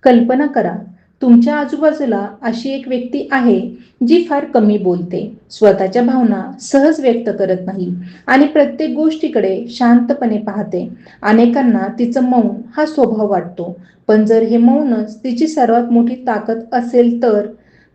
कल्पना करा, तुमच्या आजूबाजूला अशी एक व्यक्ती आहे जी फार कमी बोलते, स्वतःच्या भावना सहज व्यक्त करत नाही आणि प्रत्येक गोष्टीकडे शांतपणे पाहते. अनेकांना तिचं मौन हा स्वभाव वाटतो, पण जर हे मौनच तिची सर्वात मोठी ताकद असेल तर?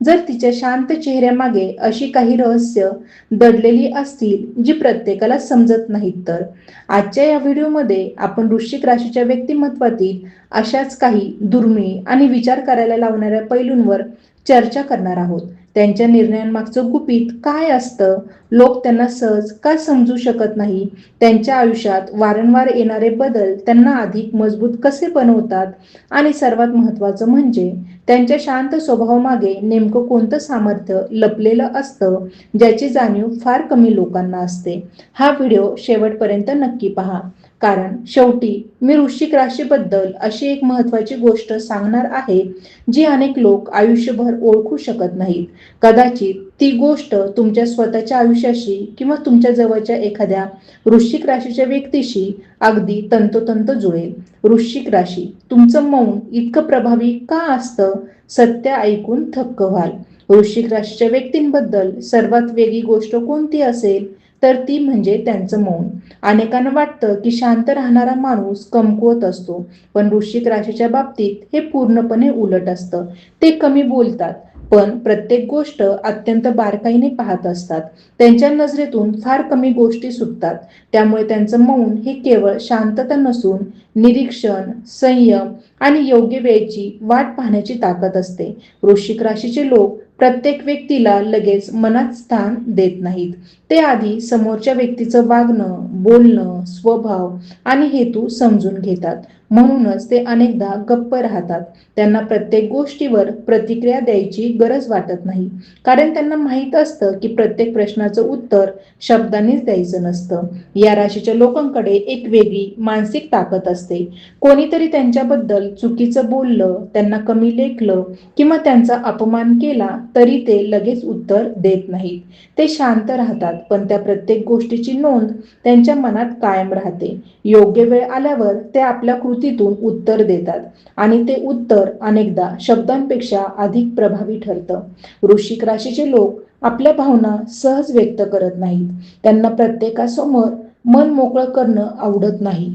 जर तिच्या शांत चेहऱ्यामागे अशी काही रहस्य दडलेली असतील जी प्रत्येकाला समजत नाहीत तर? आजच्या या व्हिडिओमध्ये आपण वृश्चिक राशीच्या व्यक्तिमत्वातील अशाच काही दुर्मिळ आणि विचार करायला लावणाऱ्या पैलूंवर चर्चा करणार आहोत. त्यांच्या निर्णयांमागचं गुपित काय असतं, लोक त्यांना सहज का समजू शकत नाही, त्यांच्या आयुष्यात वारंवार येणारे बदल त्यांना अधिक मजबूत कसे बनवतात आणि सर्वात महत्त्वाचं म्हणजे त्यांच्या शांत स्वभावामागे नेमकं कोणतं सामर्थ्य लपलेलं असतं ज्याची जाणीव फार कमी लोकांना असते. हा व्हिडिओ शेवटपर्यंत नक्की पहा, कारण शेवटी मी वृश्चिक राशीबद्दल अशी एक महत्त्वाची गोष्ट सांगणार आहे जी अनेक लोक आयुष्यभर ओळखू शकत नाहीत. कदाचित ती गोष्ट तुमच्या स्वतःच्या आयुष्याशी किंवा तुमच्या जवळच्या एखाद्या वृश्चिक राशीच्या व्यक्तीशी अगदी तंतोतंत जुळेल. वृश्चिक राशी, तुमचं मौन इतकं प्रभावी का असतं? सत्य ऐकून थक्क व्हाल. वृश्चिक राशीच्या व्यक्तींबद्दल सर्वात वेगळी गोष्ट कोणती असेल तर ती म्हणजे त्यांचं मौन. अनेकांना वाटतं की शांत राहणारा माणूस कमकुवत असतो, पण वृश्चिक राशीच्या बाबतीत हे पूर्णपणे उलट असतं. ते कमी बोलतात, पण प्रत्येक गोष्ट अत्यंत बारकाईने पाहत असतात. त्यांच्या नजरेतून फार कमी गोष्टी सुटतात. त्यामुळे त्यांचं मौन हे केवळ शांतता नसून निरीक्षण, संयम आणि योग्य वेळेची वाट पाहण्याची ताकद असते. वृश्चिक राशीचे लोक प्रत्येक व्यक्तीला लगेच मनात स्थान देत नाहीत. ते आधी समोरच्या व्यक्तीचं वागणं, बोलणं, स्वभाव आणि हेतू समजून घेतात. म्हणूनच ते अनेकदा गप्प राहतात. त्यांना प्रत्येक गोष्टीवर प्रतिक्रिया द्यायची गरज वाटत नाही, कारण त्यांना माहीत असतं की प्रत्येक प्रश्नाचं उत्तर शब्दांनीच द्यायचं नसतं. या राशीच्या लोकांकडे एक वेगळी मानसिक ताकद असते. कोणीतरी त्यांच्याबद्दल चुकीचं बोललं, त्यांना कमी लेखलं किंवा त्यांचा अपमान केला तरी ते लगेच उत्तर देत नाहीत. ते शांत राहतात, पण त्या प्रत्येक गोष्टीची नोंद त्यांच्या मनात कायम राहते. योग्य वेळ आल्यावर ते आपल्या कृतीतून उत्तर देतात आणि ते उत्तर अनेकदा शब्दांपेक्षा अधिक प्रभावी ठरतं. वृश्चिक राशीचे लोक आपल्या भावना सहज व्यक्त करत नाहीत. त्यांना प्रत्येकासमोर मन मोकळं करणं आवडत नाही.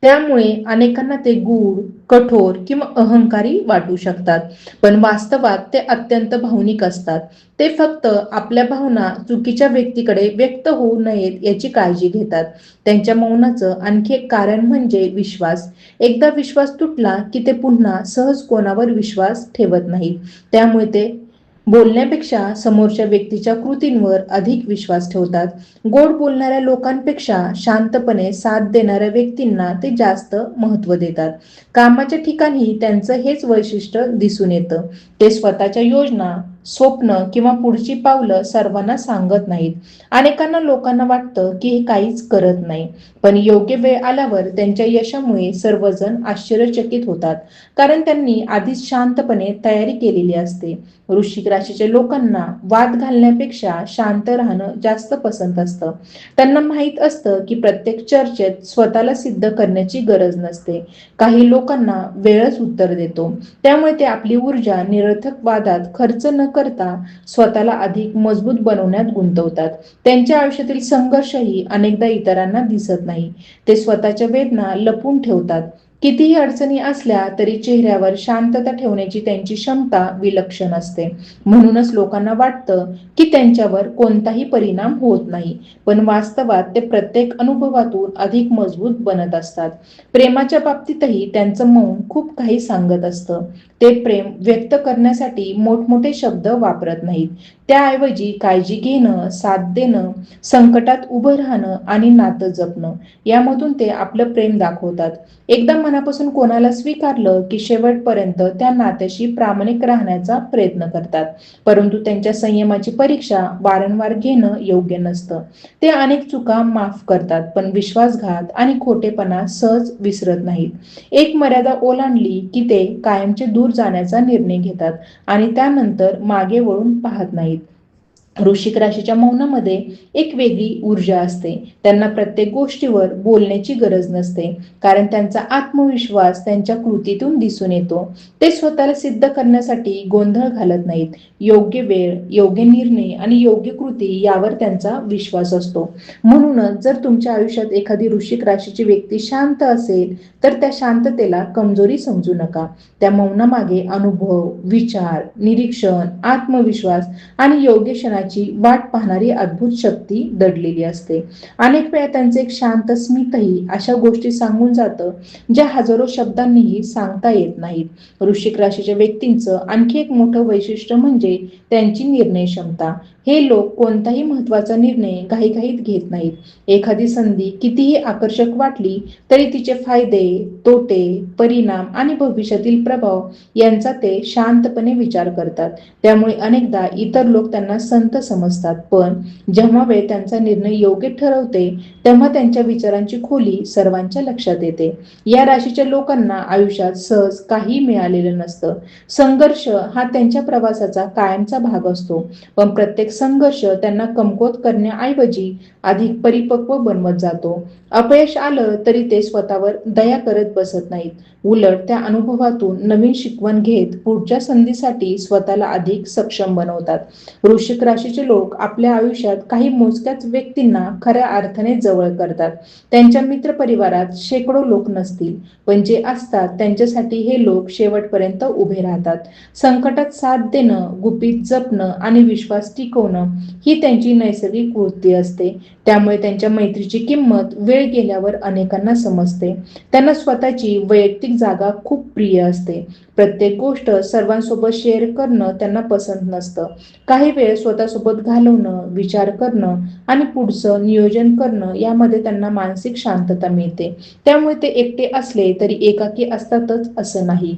त्यामुळे अनेकांना ते गूढ, कठोर किंवा अहंकारी वाटू शकतात, पण वास्तवात ते अत्यंत भावनिक असतात. ते फक्त आपल्या भावना चुकीच्या व्यक्तीकडे व्यक्त होऊ नयेत याची काळजी घेतात. त्यांच्या मौनाचं आणखी एक कारण म्हणजे विश्वास. एकदा विश्वास तुटला की ते पुन्हा सहज कोणावर विश्वास ठेवत नाहीत. त्यामुळे ते बोलण्यापेक्षा समोरच्या व्यक्तीच्या कृतींवर अधिक विश्वास ठेवतात. गोड बोलणाऱ्या लोकांपेक्षा शांतपणे साथ देणाऱ्या व्यक्तींना ते जास्त महत्त्व देतात. कामाच्या ठिकाणी त्यांचं हेच वैशिष्ट्य दिसून येतं. ते स्वतःच्या योजना, स्वप्न किंवा पुढची पावलं सर्वांना सांगत नाहीत. अनेकांना लोकांना वाटतं की हे काहीच करत नाही, पण योग्य वेळ आल्यावर त्यांच्या यशामुळे सर्वजण आश्चर्यचकित होतात, कारण त्यांनी आधीच शांतपणे तयारी केलेली असते. वृश्चिक राशीच्या लोकांना वाद घालण्यापेक्षा शांत राहणं जास्त पसंत असतं. त्यांना माहीत असतं की प्रत्येक चर्चेत स्वतःला सिद्ध करण्याची गरज नसते. काही लोकांना वेळच उत्तर देतो. त्यामुळे ते आपली ऊर्जा निरर्थक वादात खर्च न करता स्वतःला अधिक मजबूत बनवण्यात गुंतवतात. त्यांच्या आयुष्यातील संघर्षही अनेकदा इतरांना दिसत नाही. ते स्वतःच्या वेदना लपून ठेवतात. कितीही अडचणी असल्या तरी चेहऱ्यावर शांतता ठेवण्याची त्यांची क्षमता विलक्षण असते. म्हणूनच लोकांना वाटतं की त्यांच्यावर कोणताही परिणाम होत नाही, पण वास्तवात ते प्रत्येक अनुभवातून अधिक मजबूत बनत असतात. प्रेमाच्या बाबतीतही त्यांचं मौन खूप काही सांगत असतं. ते प्रेम व्यक्त करण्यासाठी मोठमोठे शब्द वापरत नाहीत. त्याऐवजी काळजी घेणं, साथ देणं, संकटात उभं राहणं आणि नातं जपणं यामधून ते आपलं प्रेम दाखवतात. एकदा मनापासून कोणाला स्वीकारलं की शेवटपर्यंत त्या नात्याशी प्रामाणिक राहण्याचा प्रयत्न करतात. परंतु त्यांच्या संयमाची परीक्षा वारंवार घेणं योग्य नसतं. ते अनेक चुका माफ करतात, पण विश्वासघात आणि खोटेपणा सहज विसरत नाहीत. एक मर्यादा ओलांडली की ते कायमचे दूर जाण्याचा निर्णय घेतात आणि त्यानंतर मागे वळून पाहत नाहीत. वृश्चिक राशीच्या मौनामध्ये एक वेगळी ऊर्जा असते. त्यांना प्रत्येक गोष्टीवर बोलण्याची गरज नसते, कारण त्यांचा आत्मविश्वास त्यांच्या कृतीतून दिसून येतो. ते स्वतःला सिद्ध करण्यासाठी गोंधळ घालत नाहीत. योग्य वेळ, योग्य निर्णय आणि योग्य कृती यावर त्यांचा विश्वास असतो. म्हणूनच जर तुमच्या आयुष्यात एखादी वृश्चिक राशीची व्यक्ती शांत असेल, तर त्या शांततेला कमजोरी समजू नका. त्या मौनामागे अनुभव, विचार, निरीक्षण, आत्मविश्वास आणि योग्य क्षणाची वाट पाहणारी अद्भुत शक्ती दडलेली असते. अनेक वेळा त्यांचे एक शांत स्मितही अशा गोष्टी सांगून जातं, ज्या हजारो शब्दांनीही सांगता येत नाहीत. वृश्चिक राशीच्या व्यक्तींचं आणखी एक मोठं वैशिष्ट्य म्हणजे त्यांची निर्णय क्षमता. हे लोक कोणताही महत्वाचा निर्णय घाईघाईत घेत नाहीत. एखादी संधी कितीही आकर्षक वाटली तरी तिचे फायदे, तोटे, परिणाम आणि भविष्यातील प्रभाव यांचा ते शांतपणे विचार करतात. त्यामुळे अनेकदा इतर लोक त्यांना संत समजतात, पण जेव्हा वेळ त्यांचा निर्णय योग्य ठरवते तेव्हा त्यांच्या विचारांची खोली सर्वांच्या लक्षात येते. या राशीच्या लोकांना आयुष्यात सहज काही मिळालेलं नसतं. संघर्ष हा त्यांच्या प्रवासाचा कायमचा भाग असतो, पण प्रत्येक संघर्ष त्यांना कमकुवत करण्याऐवजी अधिक परिपक्व बनवत जातो. अपयश आलं तरी ते स्वतःवर दया करत बसत नाहीत. उलट त्या अनुभवातून नवीन शिकवण घेत पुढच्या संधीसाठी स्वतःला अधिक सक्षम बनवतात. वृश्चिक राशीचे लोक आपल्या आयुष्यात काही मोजक्याच व्यक्तींना खऱ्या अर्थाने जवळ करतात. त्यांच्या मित्रपरिवारात शेकडो लोक नसतील, पण जे असतात त्यांच्यासाठी हे लोक शेवटपर्यंत उभे राहतात. संकटात साथ देणं, गुपित जपणं आणि विश्वास टिकवणं ही त्यांची नैसर्गिक वृत्ती असते. त्यामुळे त्यांच्या मैत्रीची किंमत वेळ गेल्यावर अनेकांना समजते. त्यांना स्वतःची वैयक्तिक जागा खूप प्रिय असते. प्रत्येक गोष्ट सर्वांसोबत शेअर करणं त्यांना पसंत नसतं. काही वेळ स्वतःसोबत घालवणं, विचार करणं आणि पुढचं नियोजन करणं यामध्ये त्यांना मानसिक शांतता मिळते. त्यामुळे ते एकटे असले तरी एकाकी असतातच असं नाही.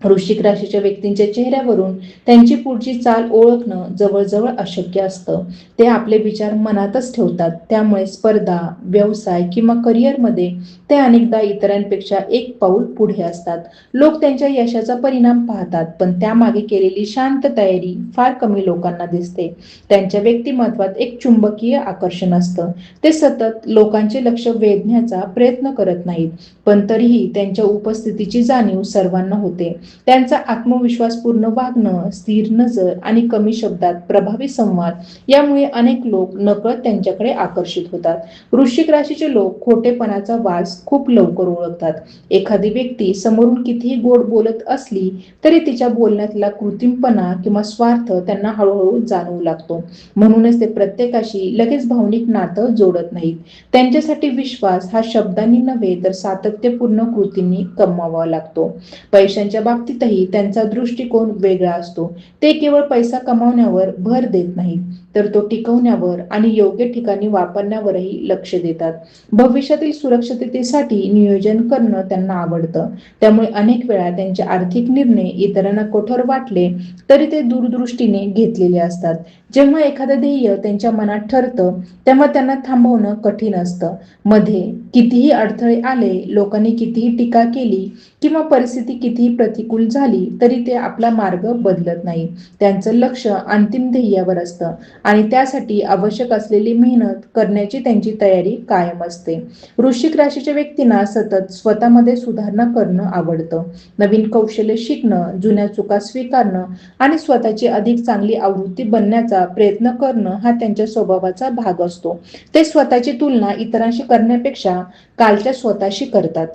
वृश्चिक राशीच्या व्यक्तींच्या चेहऱ्यावरून त्यांची पुढची चाल ओळखणं जवळजवळ अशक्य असतं. ते आपले विचार मनातच ठेवतात. त्यामुळे स्पर्धा, व्यवसाय किंवा करिअरमध्ये ते अनेकदा इतरांपेक्षा एक पाऊल पुढे असतात. लोक त्यांच्या यशाचा परिणाम पाहतात, पण त्यामागे केलेली शांत तयारी फार कमी लोकांना दिसते. त्यांच्या व्यक्तिमत्वात एक चुंबकीय आकर्षण असतं. ते सतत लोकांचे लक्ष वेधण्याचा प्रयत्न करत नाहीत, पण तरीही त्यांच्या उपस्थितीची जाणीव सर्वांना होते. त्यांचा आत्मविश्वासपूर्ण वागणं, स्थिर नजर आणि कमी शब्दात प्रभावी संवाद यामुळे अनेक लोक नकळत त्यांच्याकडे आकर्षित होतात. वृश्चिक राशीचे लोक खोटेपणाचा वास खूप लवकर ओळखतात. एखादी व्यक्ती समोरून कितीही गोड बोलत असली तरी तिच्या बोलण्यातला कृत्रिमपणा किंवा स्वार्थ त्यांना हळूहळू जाणवू लागतो. म्हणूनच ते प्रत्येकाशी लगेच भावनिक नातं जोडत नाहीत. त्यांच्यासाठी विश्वास हा शब्दांनी नव्हे तर सातत्यपूर्ण कृतींनी कमवावा लागतो. पैशांच्या बाबतीतही त्यांचा दृष्टिकोन वेगळा असतो. ते केवळ पैसा कमावण्यावर भर देत नाहीत, तर तो टिकवण्यावर आणि योग्य ठिकाणी वापरण्यावरही लक्ष देतात. भविष्यातील सुरक्षिततेसाठी नियोजन करणं त्यांना आवडतं. त्यामुळे अनेक वेळा त्यांचे आर्थिक निर्णय इतरांना कठोर वाटले तरी ते दूरदृष्टीने घेतलेले असतात. जेव्हा एखादं ध्येय त्यांच्या मनात ठरतं तेव्हा त्यांना थांबवणं कठीण असतं. मध्ये कितीही अडथळे आले, लोकांनी कितीही टीका केली किंवा परिस्थिती कितीही प्रतिकूल झाली तरी ते आपला मार्ग बदलत नाही. त्यांचं लक्ष अंतिम ध्येयावर असतं आणि त्यासाठी आवश्यक असलेली मेहनत करण्याची त्यांची तयारी कायम असते. वृश्चिक राशीच्या व्यक्तींना सतत स्वतःमध्ये सुधारणा करणं आवडतं. नवीन कौशल्य शिकणं, जुन्या चुका स्वीकारणं आणि स्वतःची अधिक चांगली आवृत्ती बनण्याचा प्रयत्न करणं हा त्यांच्या स्वभावाचा भाग असतो. ते स्वतःची तुलना इतरांशी करण्यापेक्षा कालच्या स्वतःशी करतात.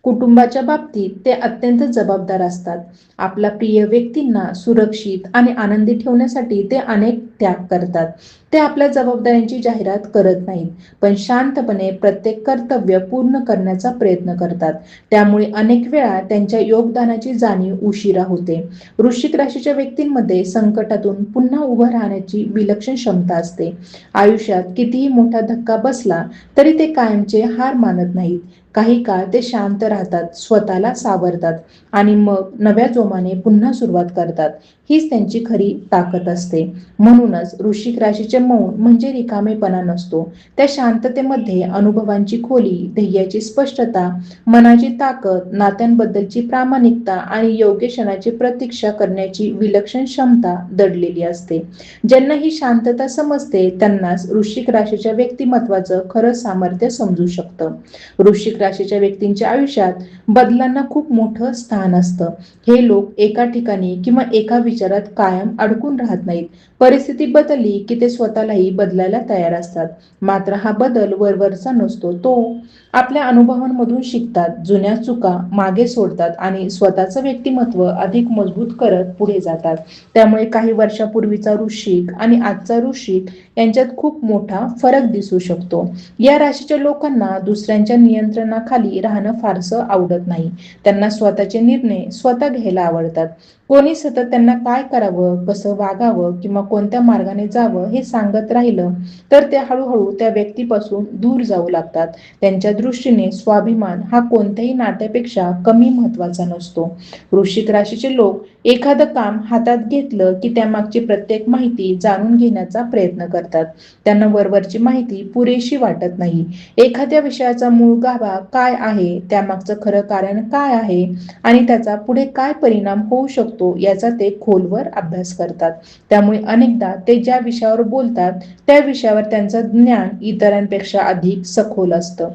कुटुंबाच्या बाबतीत ते अत्यंत जबाबदार असतात. आपल्या प्रिय व्यक्तींना सुरक्षित आणि आनंदी ठेवण्यासाठी ते अनेक त्याग करतात. ते आपल्या जबाबदाऱ्यांची जाहिरात करत नाहीत, पण शांतपणे प्रत्येक कर्तव्य पूर्ण करण्याचा प्रयत्न करतात. त्यामुळे अनेक वेळा त्यांच्या योगदानाची जाणीव उशिरा होते. वृश्चिक राशीच्या व्यक्तींमध्ये संकटातून पुन्हा उभं राहण्याची विलक्षण क्षमता असते. आयुष्यात कितीही मोठा धक्का बसला तरी ते कायमचे हार मानत नाहीत. काही काळ ते शांत राहतात, स्वतःला सावरतात आणि मग नव्या जोमाने पुन्हा सुरुवात करतात. हीच त्यांची खरी ताकद असते. म्हणूनच वृश्चिक राशीचे मौन म्हणजे रिकामेपणा नसतो. त्या शांततेमध्ये अनुभवांची खोली, ध्येयाची स्पष्टता, मनाची ताकद, नात्यांबद्दलची प्रामाणिकता आणि योग्य क्षणाची प्रतीक्षा करण्याची विलक्षण क्षमता दडलेली असते. ज्यांना ही शांतता समजते त्यांनाच वृश्चिक राशीच्या व्यक्तिमत्वाचं खरं सामर्थ्य समजू शकतं. वृश्चिक राशीच्या व्यक्तींच्या आयुष्यात बदलांना खूप मोठं स्थान असतं. हे लोक एका ठिकाणी किंवा एका विचारात कायम अडकून राहत नाहीत. परिस्थिती बदलली की ते स्वतःलाही बदलायला तयार असतात. मात्र हा बदल वरवरचा नसतो. तो आपल्या अनुभवांमधून शिकतात, जुन्या चुका मागे सोडतात आणि स्वतःचं व्यक्तिमत्व अधिक मजबूत करत पुढे जातात. त्यामुळे काही वर्षापूर्वीचा वृश्चिक आणि आजचा वृश्चिक यांच्यात खूप मोठा फरक दिसू शकतो. या राशीच्या लोकांना दुसऱ्यांच्या नियंत्रणाखाली राहणं फारसं आवडत नाही. त्यांना स्वतःचे निर्णय स्वतः घ्यायला आवडतात. कोणी सतत त्यांना काय करावं, कसं वागावं किंवा कोणत्या मार्गाने जावं हे सांगत राहिलं तर ते हळूहळू त्या व्यक्तीपासून दूर जाऊ लागतात. त्यांच्या दृष्टीने स्वाभिमान हा कोणत्याही नात्यापेक्षा कमी महत्वाचा नसतो. वृश्चिक राशीचे लोक एखादं काम हातात घेतलं की त्यामागची प्रत्येक माहिती जाणून घेण्याचा प्रयत्न करतात. त्यांना वरवरची माहिती पुरेशी वाटत नाही. एखाद्या विषयाचा मूळ गाभा काय आहे, त्यामागचं खरं कारण काय आहे आणि त्याचा पुढे काय परिणाम होऊ शकतो याचा ते खोलवर अभ्यास करतात. त्यामुळे अनेकदा ते ज्या विषयावर बोलतात त्या विषयावर त्यांचं ज्ञान इतरांपेक्षा अधिक सखोल असतं.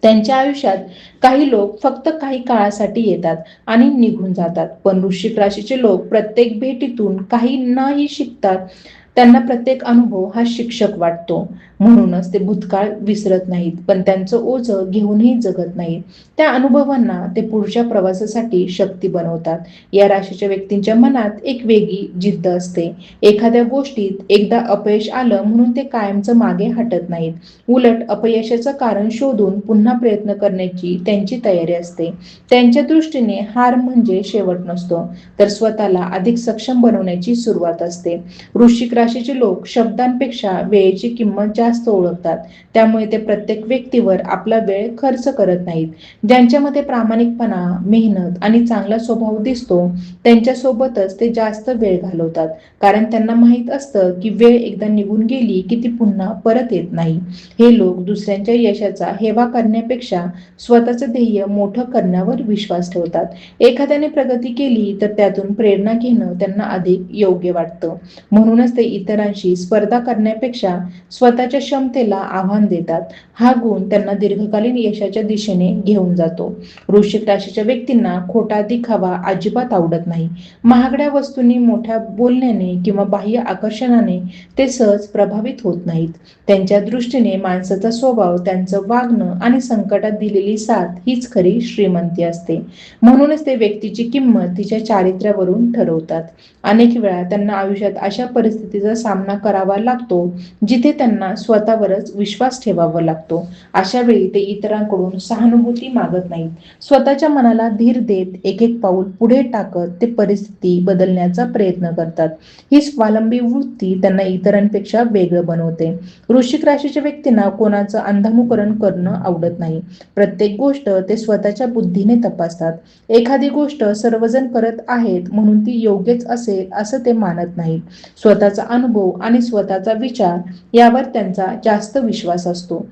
त्यांच्या आयुष्यात काही लोक फक्त काही काळासाठी येतात आणि निघून जातात, पण वृश्चिक राशीचे लोक प्रत्येक भेटीतून काही नाही शिकतात. त्यांना प्रत्येक अनुभव हा शिक्षक वाटतो. म्हणूनच ते भूतकाळ विसरत नाहीत, पण त्यांचं ओझं घेऊनही जगत नाहीत. त्या अनुभवांना ते पुढच्या प्रवासासाठी शक्ती बनवतात. या राशीच्या व्यक्तींच्या मनात एक वेगळी जिद्द असते. एखाद्या गोष्टीत एकदा अपयश आलं म्हणून ते कायमचं मागे हटत नाहीत. उलट अपयशाचं कारण शोधून पुन्हा प्रयत्न करण्याची त्यांची तयारी असते. त्यांच्या दृष्टीने हार म्हणजे शेवट नसतो, तर स्वतःला अधिक सक्षम बनवण्याची सुरुवात असते. वृश्चिक राशीचे लोक शब्दांपेक्षा वेळेची किंमत जास्त ओळखतात. त्यामुळे ते प्रत्येक व्यक्तीवर आपला वेळ खर्च करत नाहीत. ज्यांच्यामध्ये प्रामाणिकपणा, मेहनत आणि चांगला स्वभाव दिसतो त्यांच्यासोबतच ते जास्त वेळ घालवतात. कारण त्यांना माहीत असतं की वेळ एकदा निघून गेली की ती पुन्हा परत येत नाही. हे लोक दुसऱ्यांच्या यशाचा हेवा करण्यापेक्षा स्वतःचं ध्येय मोठं करण्यावर विश्वास ठेवतात. एखाद्याने प्रगती केली तर त्यातून प्रेरणा घेणं त्यांना अधिक योग्य वाटतं. म्हणूनच ते इतरांशी स्पर्धा करण्यापेक्षा स्वतःच्या क्षमतेला आव्हान देतात. हा गुण त्यांना दीर्घकालीन यशाच्या दिशेने घेऊन जातो. वृश्चिक राशीच्या व्यक्तींना खोटा दिखावा अजिबात आवडत नाही. महागड्या वस्तूंनी, मोठ्या बोलण्याने किंवा बाह्य आकर्षणाने ते सहज प्रभावित होत नाहीत. त्यांच्या दृष्टीने माणसाचा स्वभाव, त्यांचं वागणं आणि संकटात दिलेली साथ हीच खरी श्रीमंती असते. म्हणूनच ते व्यक्तीची किंमत तिच्या चारित्र्यावरून ठरवतात. अनेक वेळा त्यांना आयुष्यात अशा परिस्थितीचा सामना करावा लागतो जिथे त्यांना स्वतःवरच विश्वास ठेवावा लागतो. अशा वेळी ते इतरांकडून सहानुभूती मागत नाहीत. स्वतःच्या मनाला धीर देत एक एक पाऊल पुढे टाकत ते परिस्थिती बदलण्याचा प्रयत्न करतात. ही स्वावलंबी वृत्ती त्यांना इतरांपेक्षा वेगळं बनवते. वृश्चिक राशीच्या व्यक्तींना कोणाचं अंधानुकरण करणं आवडत नाही. प्रत्येक गोष्ट ते स्वतःच्या बुद्धीने तपासतात. एखादी गोष्ट सर्वजण करत आहेत म्हणून ती योग्यच असेल असं ते मानत नाहीत. स्वतःचा अनुभव आणि स्वतःचा विचार यावर त्यांचा जास्त विश्वास असतो.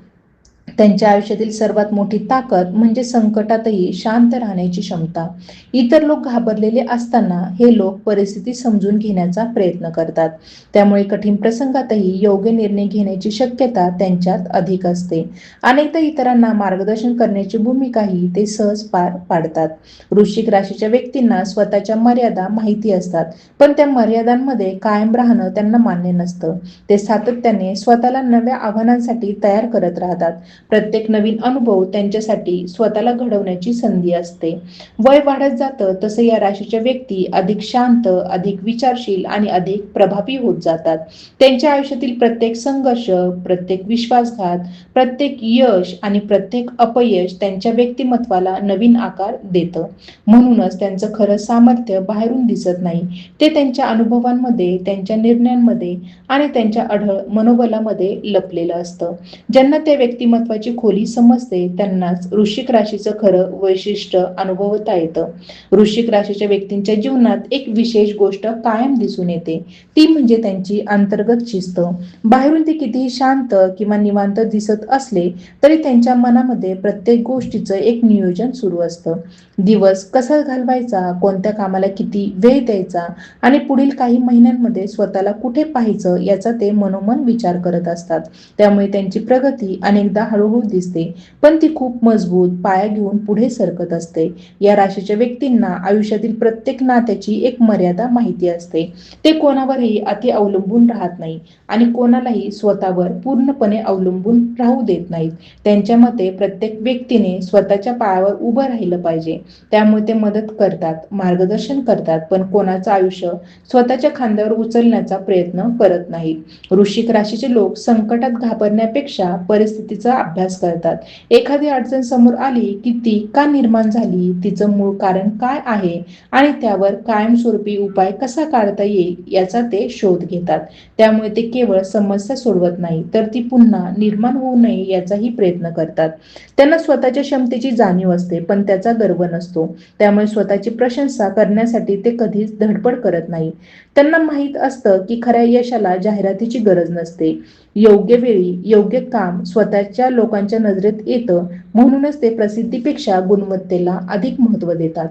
त्यांच्या आयुष्यातील सर्वात मोठी ताकद म्हणजे संकटातही शांत राहण्याची क्षमता. इतर लोक घाबरलेले असताना हे लोक परिस्थिती समजून घेण्याचा प्रयत्न करतात. त्यामुळे कठीण प्रसंगातही योग्य निर्णय घेण्याची शक्यता त्यांच्यात अधिक असते. अनेकदा इतरांना मार्गदर्शन करण्याची भूमिकाही ते सहज पार पाडतात. वृश्चिक राशीच्या व्यक्तींना स्वतःच्या मर्यादा माहिती असतात, पण त्या मर्यादांमध्ये कायम राहणं त्यांना मान्य नसतं. ते सातत्याने स्वतःला नव्या आव्हानांसाठी तयार करत राहतात. प्रत्येक नवीन अनुभव त्यांच्यासाठी स्वतःला घडवण्याची संधी असते. वय वाढत जातं तसं या राशीच्या व्यक्ती अधिक शांत, अधिक विचारशील आणि अधिक प्रभावी होत जातात. त्यांच्या आयुष्यातील प्रत्येक संघर्ष, प्रत्येक विश्वासघात, प्रत्येक यश आणि प्रत्येक अपयश त्यांच्या व्यक्तिमत्वाला नवीन आकार देतं. म्हणूनच त्यांचं खरं सामर्थ्य बाहेरून दिसत नाही. ते त्यांच्या अनुभवांमध्ये, त्यांच्या निर्णयांमध्ये आणि त्यांच्या अढळ मनोबलामध्ये लपलेलं असतं. ज्यांना त्या व्यक्तिमत्वाची व्यक्तिमत्वाची खोली समजते त्यांनाच वृश्चिक राशीचं खरं वैशिष्ट्य अनुभवता येतं. वृश्चिक राशीच्या व्यक्तींच्या जीवनात एक विशेष गोष्ट कायम दिसून येते, ती म्हणजे त्यांची अंतर्गत शिस्त. बाहेरून ते कितीही शांत किंवा निवांत दिसत असले तरी त्यांच्या मनामध्ये प्रत्येक गोष्टीचं एक नियोजन सुरू असतं. दिवस कसा घालवायचा, कोणत्या कामाला किती वेळ द्यायचा आणि पुढील काही महिन्यांमध्ये स्वतःला कुठे पाहायचं याचा ते मनोमन विचार करत असतात. त्यामुळे त्यांची प्रगती अनेकदा हळूहळू दिसते, पण ती खूप मजबूत पाया घेऊन पुढे सरकत असते. या राशीच्या व्यक्तींना आयुष्यातील प्रत्येक नात्याची एक मर्यादा माहिती असते. ते कोणावरही अति अवलंबून राहत नाही आणि कोणालाही स्वतःवर पूर्णपणे अवलंबून राहू देत नाहीत. त्यांच्या मते प्रत्येक व्यक्तीने स्वतःच्या पायावर उभं राहिलं पाहिजे. त्यामुळे ते मदत करतात, मार्गदर्शन करतात, पण कोणाचं आयुष्य स्वतःच्या खांद्यावर उचलण्याचा प्रयत्न करत नाहीत. वृश्चिक राशीचे लोक संकटात घाबरण्यापेक्षा परिस्थितीचा अभ्यास करतात. एखादी अडचण समोर आली की ती का निर्माण झाली, तिचं मूळ कारण काय आहे आणि त्यावर कायमस्वरूपी उपाय कसा काढता येईल याचा ते शोध घेतात. त्यामुळे ते केवळ समस्या सोडवत नाही तर ती पुन्हा निर्माण होऊ नये याचाही प्रयत्न करतात. त्यांना स्वतःच्या क्षमतेची जाणीव असते, पण त्याचा गर्व नसतो. त्यामुळे स्वतःची प्रशंसा करण्यासाठी ते कधीच धडपड करत नाही. त्यांना माहीत असतं की खऱ्या यशाला जाहिरातीची गरज नसते. योग्य वेळी योग्य काम स्वतःच्या लोकांच्या नजरेत येतं, म्हणूनच ते प्रसिद्धीपेक्षा गुणवत्तेला अधिक महत्त्व देतात.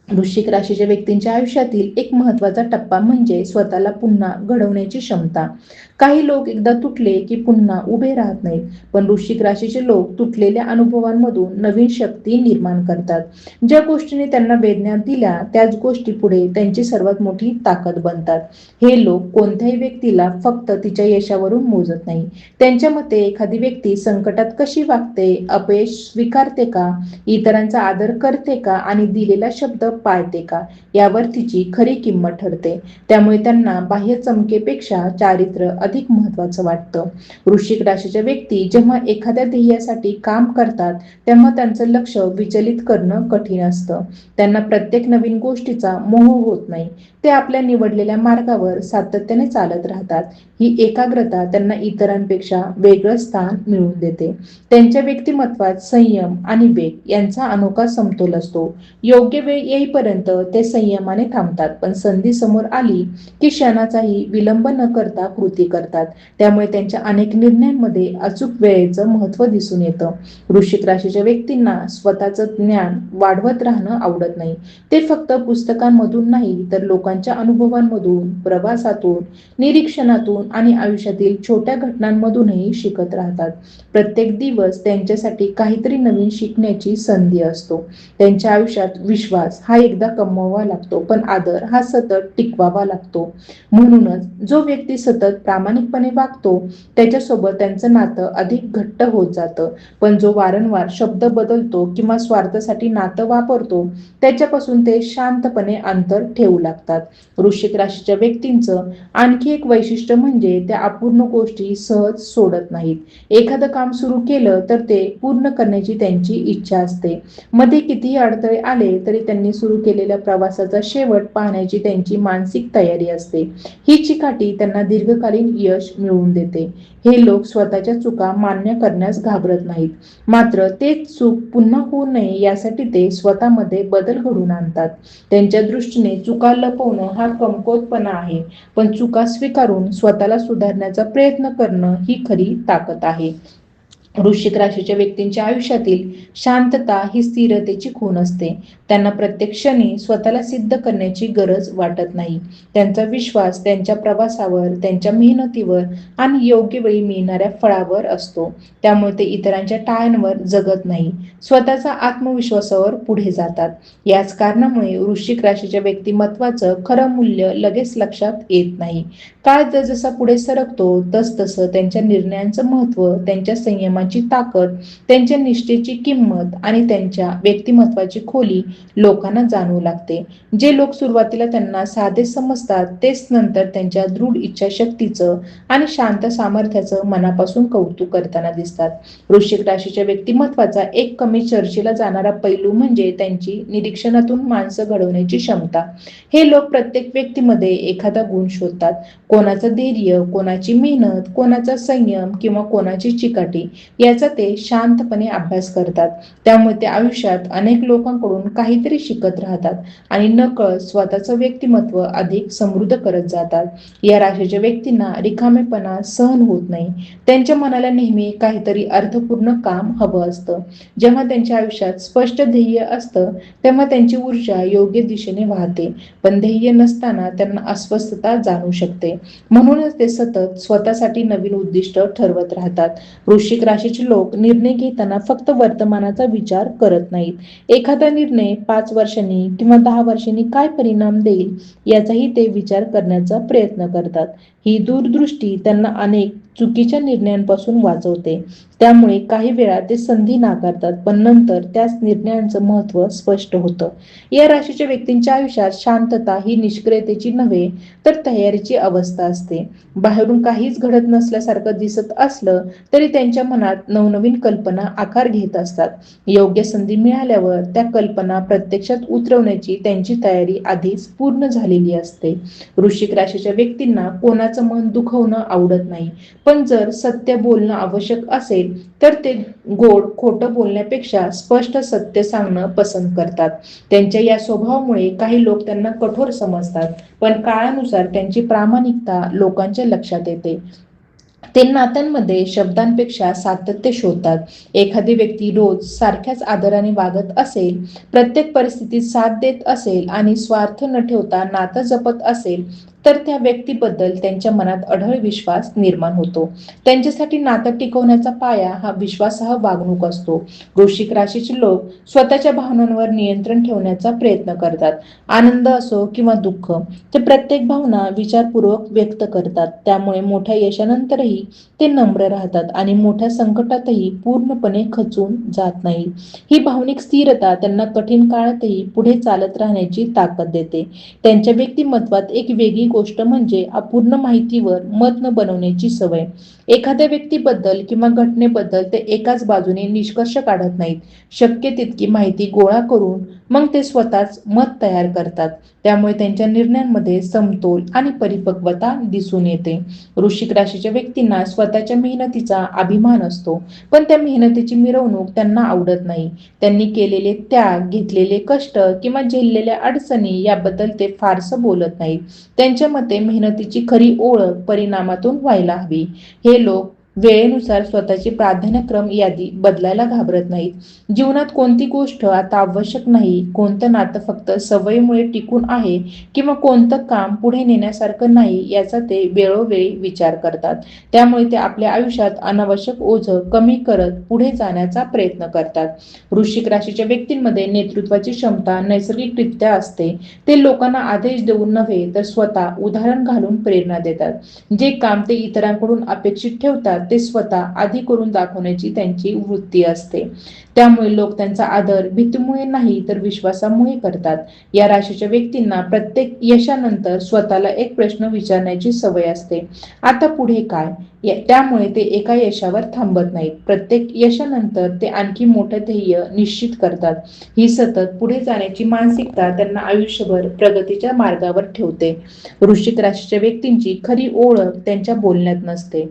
वृश्चिक राशीच्या व्यक्तींच्या आयुष्यातील एक महत्त्वाचा टप्पा म्हणजे स्वतःला पुन्हा घडवण्याची क्षमता. काही लोक एकदा तुटले की पुन्हा उभे राहत नाहीत, पण वृश्चिक राशीचे लोक तुटलेल्या अनुभवांमधून नवीन शक्ती निर्माण करतात. ज्या गोष्टीने त्यांना वेदना दिल्या त्याच गोष्टी पुढे त्यांची सर्वात मोठी ताकद बनतात. हे लोक कोणत्याही व्यक्तीला फक्त तिच्या यशावरून मोजत नाही. त्यांच्या मते एखादी व्यक्ती संकटात कशी वागते, अपयश स्वीकारते का, इतरांचा आदर करते का आणि दिलेला शब्द पाळते का, यावर तिची खरी किंमत ठरते. त्यामुळे त्यांना बाह्य चमकेपेक्षा चारित्र्य अधिक महत्त्वाचं वाटतं. वृश्चिक राशीच्या व्यक्ती जेव्हा एखाद्या ध्येयासाठी काम करतात तेव्हा त्यांचं लक्ष विचलित करणं कठीण असतं. त्यांना प्रत्येक नवीन गोष्टीचा मोह होत नाही. ते आपल्या निवडलेल्या मार्गावर सातत्याने चालत राहतात. ही एकाग्रता त्यांना इतरांपेक्षा वेगळं स्थान मिळवून देते. त्यांच्या व्यक्तिमत्वात संयम आणि वेग यांचा अनोखा समतोल असतो. योग्य वेळ येईपर्यंत ते संयमाने थांबतात, पण संधी समोर आली की क्षणाचाही विलंब न करता कृती करतात. त्यामुळे त्यांच्या अनेक निर्णयांमध्ये अचूक वेळेचं महत्त्व दिसून येतं. वृश्चिक राशीच्या व्यक्तींना स्वतःचं ज्ञान वाढवत राहणं आवडत नाही. ते फक्त पुस्तकांमधून नाही तर लोकांच्या अनुभवांमधून, प्रवासातून, निरीक्षणातून आणि आयुष्यातील छोट्या घटनांमधूनही शिकत राहतात. प्रत्येक दिवस त्यांच्यासाठी काहीतरी नवीन शिकण्याची संधी असतो. त्यांच्या आयुष्यात विश्वास हा एकदा कमवावा लागतो, पण आदर हा सतत टिकवावा लागतो. म्हणूनच जो व्यक्ती सतत प्रामाणिकपणे वागतो त्याच्यासोबत त्यांचं नातं अधिक घट्ट होत जातं. पण जो वारंवार शब्द बदलतो किंवा स्वार्थासाठी नातं वापरतो त्याच्यापासून ते शांतपणे अंतर ठेवू लागतात. वृश्चिक राशीच्या व्यक्तींचं आणखी एक वैशिष्ट्य म्हणजे त्या अपूर्ण गोष्टी सहज सोडत नाहीत. एखादं काम सुरू केलं तर ते पूर्ण करण्याची त्यांची इच्छा असते. मध्ये कितीही अडथळे आले तरी त्यांनी सुरू केलेल्या प्रवासाचा शेवट पाहण्याची त्यांची मानसिक तयारी असते. ही चिकाटी त्यांना दीर्घकालीन यश मिळवून देते. हे लोक स्वतःच्या चुका मान्य करण्यास घाबरत नाहीत, मात्र तेच चूक पुन्हा होऊ नये यासाठी ते स्वतःमध्ये बदल घडवून आणतात. त्यांच्या दृष्टीने चुका लपवणं हा कमकुवतपणा आहे, पण चुका स्वीकारून स्वतःला सुधारण्याचा प्रयत्न करणं ही खरी ताकद आहे. वृश्चिक राशीच्या व्यक्तींच्या आयुष्यातील शांतता ही स्थिरतेची खूण असते. त्यांना प्रत्येक क्षणी स्वतःला सिद्ध करण्याची गरज वाटत नाही. त्यांचा विश्वास त्यांच्या प्रवासावर, त्यांच्या मेहनतीवर आणि योग्य वेळी मिळणाऱ्या फळावर असतो. त्यामुळे ते इतरांच्या टाळ्यांवर जगत नाही, स्वतःच्या आत्मविश्वासावर पुढे जातात. याच कारणामुळे वृश्चिक राशीच्या व्यक्तिमत्वाचं खरं मूल्य लगेच लक्षात येत नाही. काळ जसा पुढे सरकतो तसतसं त्यांच्या निर्णयांचं महत्त्व, त्यांच्या संयमाची ताकद, त्यांच्या निष्ठेची किंमत आणि त्यांच्या व्यक्तिमत्वाची खोली लोकांना जाणवू लागते. जे लोक सुरुवातीला त्यांना साधे समजतात तेच नंतर त्यांच्या दृढ इच्छाशक्तीचं आणि शांत सामर्थ्याचं मनापासून कौतुक करताना दिसतात. वृश्चिक राशीच्या व्यक्तिमत्वाचा एक कमी चर्चेला जाणारा पैलू म्हणजे त्यांची निरीक्षणातून माणसं घडवण्याची क्षमता. हे लोक प्रत्येक व्यक्तीमध्ये एखादा गुण शोधतात. कोणाचं धैर्य, कोणाची मेहनत, कोणाचा संयम किंवा कोणाची चिकाटी. याचा ते शांतपणे अभ्यास करतात. त्यामुळे ते आयुष्यात अनेक लोकांकडून काहीतरी शिकत राहतात आणि नकळत स्वतःचं व्यक्तिमत्व अधिक समृद्ध करत जातात. या राशीच्या व्यक्तींना रिकामेपणा सहन होत नाही. त्यांच्या मनाला नेहमी काहीतरी अर्थपूर्ण काम हवं असतं. जेव्हा त्यांच्या आयुष्यात स्पष्ट ध्येय असतं तेव्हा त्यांची ऊर्जा योग्य दिशेने वाहते, पण ध्येय नसताना त्यांना अस्वस्थता जाणवू शकते. म्हणूनच ते सतत स्वतःसाठी नवीन उद्दिष्ट ठरवत राहतात. वृश्चिक राशीचे लोक निर्णय घेताना फक्त वर्तमानाचा विचार करत नाहीत. एखादा निर्णय 5 वर्षांनी किंवा 10 वर्षांनी काय परिणाम देईल याचाही ते विचार करण्याचा प्रयत्न करतात. ही दूरदृष्टी त्यांना अनेक चुकीच्या निर्णयांपासून वाचवते. त्यामुळे काही वेळा ते संधी नाकारतात, पण नंतर त्याच निर्णयांचं महत्त्व स्पष्ट होतं. या राशीच्या व्यक्तींच्या आयुष्यात शांतता ही निष्क्रियतेची नव्हे तर तयारीची अवस्था असते. बाहेरून काहीच घडत नसल्यासारखं दिसत असलं तरी त्यांच्या मनात नवनवीन कल्पना आकार घेत असतात. योग्य संधी मिळाल्यावर त्या कल्पना प्रत्यक्षात उतरवण्याची त्यांची तयारी आधीच पूर्ण झालेली असते. वृश्चिक राशीच्या व्यक्तींना कोणाचं मन दुखवणं आवडत नाही, पण जर सत्य बोलणं आवश्यक असेल तर ते गोड खोटं बोलण्यापेक्षा स्पष्ट सत्य सांगणं पसंत करतात. त्यांच्या या स्वभावामुळे काही लोक त्यांना कठोर समजतात, पण काळानुसार त्यांची प्रामाणिकता लोकांच्या लक्षात येते. ते नात्यांमध्ये शब्दांपेक्षा सातत्य शोधतात. एखादी व्यक्ती रोज सारख्याच आदराने वागत असेल, प्रत्येक परिस्थितीत साथ देत असेल आणि स्वार्थ न ठेवता नातं जपत असेल तर त्या व्यक्तीबद्दल त्यांच्या मनात अढळ विश्वास निर्माण होतो. त्यांच्यासाठी नातं टिकवण्याचा पाया हा विश्वासार्ह वागणूक असतो. वृश्चिक राशीचे लोक स्वतःच्या भावनांवर नियंत्रण ठेवण्याचा प्रयत्न करतात. आनंद असो किंवा दुःख, ते प्रत्येक भावना विचारपूर्वक व्यक्त करतात. त्यामुळे मोठ्या यशानंतरही ते नम्र राहतात आणि मोठ्या संकटातही पूर्णपणे खचून जात नाहीत. ही भावनिक स्थिरता त्यांना कठीण काळातही पुढे चालत राहण्याची ताकद देते. त्यांच्या व्यक्तिमत्वात एक वेगळी गोष्ट म्हणजे अपूर्ण माहितीवर मत न बनवण्याची सवय. एखाद्या व्यक्तीबद्दल किंवा घटनेबद्दल ते एकाच बाजूने निष्कर्ष काढत नाहीत. शक्य तितकी माहिती गोळा करून मग ते स्वतःच मत तयार करतात. त्यामुळे त्यांच्या निर्णयांमध्ये समतोल आणि परिपक्वता दिसून येते. वृश्चिक राशीच्या व्यक्तींना स्वतःच्या मेहनतीचा अभिमान असतो, पण त्या मेहनतीची मिरवणूक त्यांना आवडत नाही. त्यांनी केलेले त्याग, घेतलेले कष्ट किंवा झेललेल्या अडचणी याबद्दल ते फारसं बोलत नाहीत. त्यांच्या मते मेहनतीची खरी ओळख परिणामातून व्हायला हवी. हे लोक वेळेनुसार स्वतःची प्राधान्यक्रम यादी बदलायला घाबरत नाहीत. जीवनात कोणती गोष्ट आता आवश्यक नाही, कोणतं नातं फक्त सवयीमुळे टिकून आहे किंवा कोणतं काम पुढे नेण्यासारखं नाही याचा ते वेळोवेळी विचार करतात. त्यामुळे ते आपल्या आयुष्यात अनावश्यक ओझं कमी करत पुढे जाण्याचा प्रयत्न करतात. वृश्चिक राशीच्या व्यक्तींमध्ये नेतृत्वाची क्षमता नैसर्गिकरित्या असते. ते लोकांना आदेश देऊन नव्हे तर स्वतः उदाहरण घालून प्रेरणा देतात. जे काम ते इतरांकडून अपेक्षित ठेवतात ते स्वतः आधी करून दाखवण्याची त्यांची वृत्ती असते. त्यामुळे लोक त्यांचा आदर भीतीमुळे नाही तर विश्वासामुळे करतात. या राशीच्या व्यक्तींना प्रत्येक यशानंतर स्वतःला एक प्रश्न विचारण्याची सवय असते, आता पुढे काय? त्यामुळे ते एका यशावर थांबत नाहीत. प्रत्येक यशानंतर ते आणखी मोठं ध्येय निश्चित करतात. ही सतत पुढे जाण्याची मानसिकता त्यांना आयुष्यभर प्रगतीच्या मार्गावर ठेवते. वृश्चिक राशीच्या व्यक्तींची खरी ओळख त्यांच्या बोलण्यात नसते,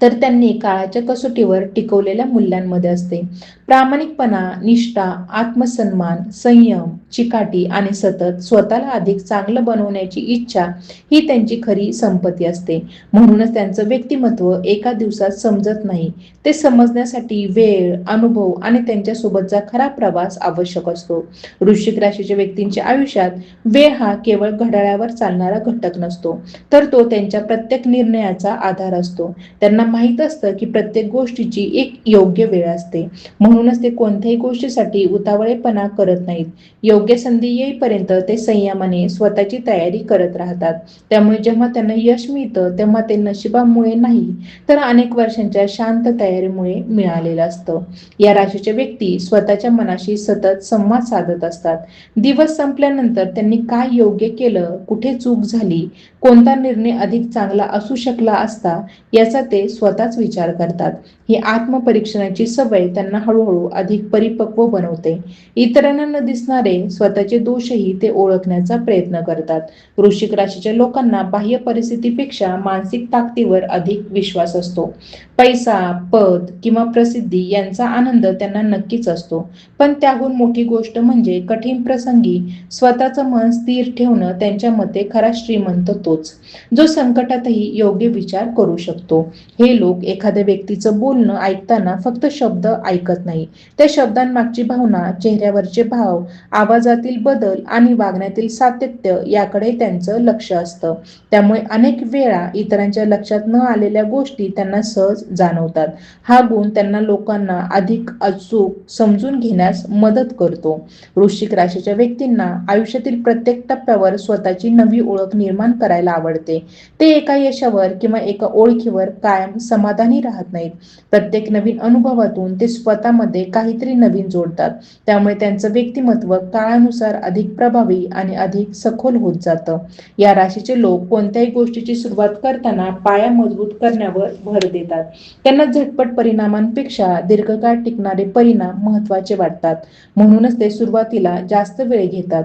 तर त्यांनी काळाच्या कसोटीवर टिकवलेल्या मूल्यांमध्ये असते. प्रामाणिकपणा, निष्ठा, आत्मसन्मान, संयम, चिकाटी आणि सतत स्वतःला अधिक चांगलं बनवण्याची इच्छा ही त्यांची खरी संपत्ती असते. म्हणूनच त्यांचं व्यक्तिमत्व एका दिवसात समजत नाही. ते समजण्यासाठी वेळ, अनुभव आणि त्यांच्यासोबतचा खरा प्रवास आवश्यक असतो. वृश्चिक राशीच्या व्यक्तींच्या आयुष्यात वेळ हा केवळ घड्याळावर चालणारा घटक नसतो, तर तो त्यांच्या प्रत्येक निर्णयाचा आधार असतो. त्यांना माहीत असतं की प्रत्येक गोष्टीची एक योग्य वेळ असते. म्हणूनच ते कोणत्याही गोष्टीसाठी उतावळेपणा करत नाहीत. योग्य संधी येईपर्यंत ते संयमाने स्वतःची तयारी करत राहतात. त्यामुळे जेव्हा त्यांना यश मिळतं तेव्हा ते नशिबामुळे नाही तर अनेक वर्षांच्या शांत तयारीमुळे मिळालेलं असतं. या राशीच्या व्यक्ती स्वतःच्या मनाशी सतत संवाद साधत असतात. दिवस संपल्यानंतर त्यांनी काय योग्य केलं, कुठे चूक झाली, कोणता निर्णय अधिक चांगला असू शकला असता याचा ते स्वतःच विचार करतात. ही आत्मपरीक्षणाची सवय त्यांना हळूहळू हळूहळू अधिक परिपक्व बनवते. इतरांना न दिसणारे स्वतःचे दोषही ते ओळखण्याचा प्रयत्न करतात. वृश्चिक राशीच्या लोकांना बाह्य परिस्थितीपेक्षा मानसिक ताकदीवर अधिक विश्वास असतो. पैसा, पद किंवा प्रसिद्धी यांचा आनंद त्यांना नक्कीच असतो, पण त्याहून मोठी गोष्ट म्हणजे कठीण प्रसंगी स्वतःचं मन स्थिर ठेवणं. त्यांच्या मते खरा श्रीमंत तोच, जो संकटातही योग्य विचार करू शकतो. हे लोक एखाद्या व्यक्तीचं बोलणं ऐकताना फक्त शब्द ऐकत नाही, त्या शब्दांमागची भावना, चेहऱ्यावरचे भाव, आवाजातील बदल आणि वागण्यातील सातत्य याकडे त्यांचं लक्ष असतं. त्यामुळे अनेक वेळा इतरांच्या लक्षात न आलेल्या गोष्टी त्यांना सहज जाणवतात. हा गुण त्यांना लोकांना अधिक अचूक समजून घेण्यास मदत करतो. वृश्चिक राशीच्या व्यक्तींना आयुष्यातील प्रत्येक टप्प्यावर स्वतःची नवी ओळख निर्माण करायला आवडते. ते एका यशावर किंवा एका ओळखीवर कायम समाधानी राहत नाहीत. प्रत्येक नवीन अनुभवातून ते स्वतःमध्ये काहीतरी नवीन जोडतात. त्यामुळे त्यांचं व्यक्तिमत्व काळानुसार अधिक प्रभावी आणि अधिक सखोल होत जातं. या राशीचे लोक कोणत्याही गोष्टीची सुरुवात करताना पाया मजबूत करण्यावर भर देतात. त्यांना झटपट परिणामांपेक्षा दीर्घकाळ टिकणारे परिणाम महत्त्वाचे वाटतात. म्हणूनच ते सुरुवातीला जास्त वेळ घेतात,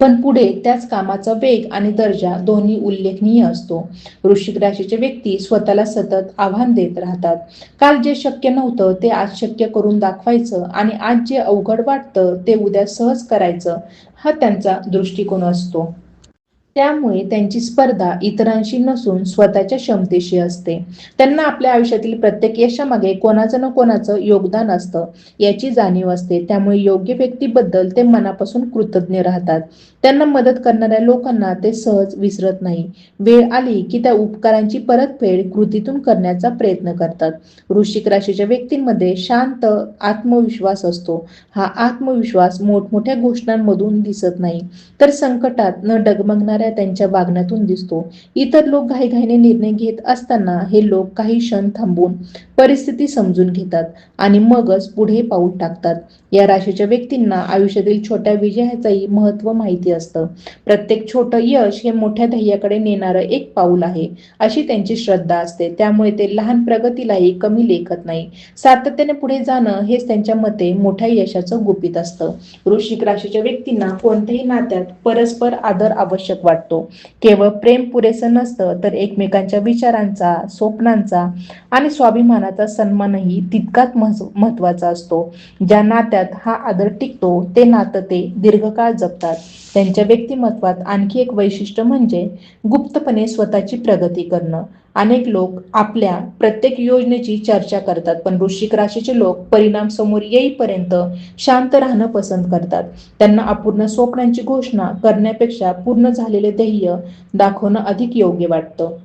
पण पुढे त्याच कामाचा वेग आणि दर्जा दोन्ही उल्लेखनीय असतो. वृश्चिक राशीचे व्यक्ती स्वतःला सतत आव्हान देत राहतात. काल जे शक्य नव्हतं ते आज शक्य करून दाखवायचं आणि आज जे अवघड वाटतं ते उद्या सहज करायचं, हा त्यांचा दृष्टिकोन असतो. त्यामुळे त्यांची स्पर्धा इतरांशी नसून स्वतःच्या क्षमतेशी असते. त्यांना आपल्या आयुष्यातील प्रत्येक यशामागे कोणाचं ना कोणाचं योगदान असतं याची जाणीव असते. त्यामुळे योग्य व्यक्तीबद्दल ते मनापासून कृतज्ञ राहतात. त्यांना मदत करणाऱ्या लोकांना ते सहज विसरत नाही. वेळ आली की त्या उपकारांची परतफेड कृतीतून करण्याचा प्रयत्न करतात. वृश्चिक राशीच्या व्यक्तींमध्ये शांत आत्मविश्वास असतो. हा आत्मविश्वास मोठमोठ्या घोषणांमधून दिसत नाही, तर संकटात न डगमगणाऱ्या त्यांच्या वागण्यातून दिसतो. इतर लोक घाईघाईने निर्णय घेत असताना हे लोक काही क्षण थांबून परिस्थिती समजून घेतात आणि मगच पुढे पाऊल टाकतात. या राशीच्या व्यक्तींना आयुष्यातील छोट्या विजयाचंही महत्त्व माहिती असतं. प्रत्येक छोटं यश हे मोठ्या ध्येयाकडे नेणारं एक पाऊल आहे, अशी त्यांची श्रद्धा असते. त्यामुळे ते लहान प्रगतीलाही कमी लेखत नाही. सातत्याने पुढे जाणं हेच त्यांच्या मते मोठ्या यशाचं गुपित असतं. वृश्चिक राशीच्या व्यक्तींना कोणत्याही नात्यात परस्पर आदर आवश्यक वाटतो. केवळ प्रेम पुरेसं नसतं, तर एकमेकांच्या विचारांचा, स्वप्नांचा आणि स्वाभिमानाचा सन्मानही तितकाच महत्त्वाचा असतो. ज्या नात्यात हा आदर टिकतो ते नातं ते दीर्घकाळ जगतात. त्यांच्या व्यक्तिमत्वात आणखी एक वैशिष्ट्य म्हणजे गुप्तपणे स्वतःची प्रगती करणं. अनेक लोक आपल्या प्रत्येक योजनेची चर्चा करतात, पण वृश्चिक राशीचे लोक परिणाम समोर येईपर्यंत शांत राहणं पसंत करतात. त्यांना अपूर्ण स्वप्नांची घोषणा करण्यापेक्षा पूर्ण झालेले ध्येय दाखवणं अधिक योग्य वाटतं.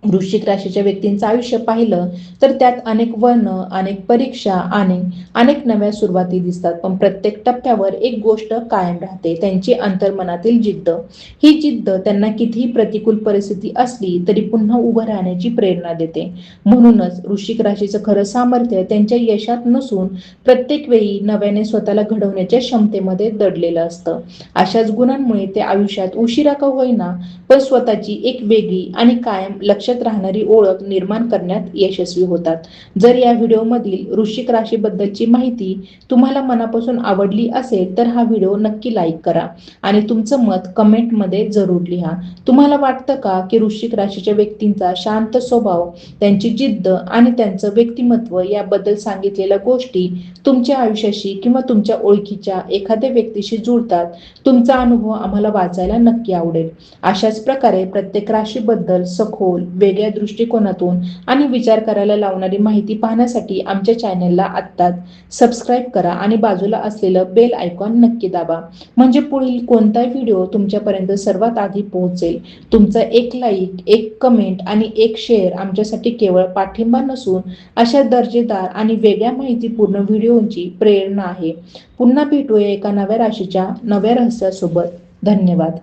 वृश्चिक राशीच्या व्यक्तींचं आयुष्य पाहिलं तर त्यात अनेक वळण, अनेक परीक्षा आणि अनेक नव्या सुरुवाती दिसतात, पण प्रत्येक टप्प्यावर एक गोष्ट कायम राहते, त्यांची अंतर्मनातील जिद्द. ही जिद्द त्यांना कितीही प्रतिकूल परिस्थिती असली तरी पुन्हा उभं राहण्याची प्रेरणा देते. म्हणूनच वृश्चिक राशीचं खरं सामर्थ्य त्यांच्या यशात नसून प्रत्येक वेळी नव्याने स्वतःला घडवण्याच्या क्षमतेमध्ये दडलेलं असतं. अशाच गुणांमुळे ते आयुष्यात उशिरा का होईना पण स्वतःची एक वेगळी आणि कायम लक्षात राहणारी ओळख निर्माण करण्यात यशस्वी होतात. जर या व्हिडिओमधील वृश्चिक राशीबद्दलची माहिती तुम्हाला मनापासून आवडली असेल तर हा व्हिडिओ नक्की लाईक करा आणि तुमचं मत कमेंटमध्ये जरूर लिहा. तुम्हाला वाटतं का की वृश्चिक राशीच्या व्यक्तींचा शांत स्वभाव, त्यांची जिद्द आणि त्यांचं व्यक्तिमत्व याबद्दल सांगितलेल्या गोष्टी तुमच्या आयुष्याशी किंवा तुमच्या ओळखीच्या एखाद्या व्यक्तीशी जुळतात? तुमचा अनुभव आम्हाला वाचायला नक्की आवडेल. अशाच प्रकारे प्रत्येक राशीबद्दल सखोल, वेगळ्या दृष्टिकोनातून आणि विचार करायला लावणारी माहिती पाहण्यासाठी आमच्या चॅनलला आत्ताच सबस्क्राईब करा आणि बाजूला असलेलं बेल आयकॉन नक्की दाबा, म्हणजे पुढील कोणताही व्हिडिओ तुमच्यापर्यंत सर्वात आधी पोहोचेल. तुमचा एक लाईक, एक कमेंट आणि एक शेअर आमच्यासाठी केवळ पाठिंबा नसून अशा दर्जेदार आणि वेगळ्या माहितीपूर्ण व्हिडिओंची प्रेरणा आहे. पुन्हा भेटूया एका नव्या राशीच्या नव्या रहस्यासोबत. धन्यवाद.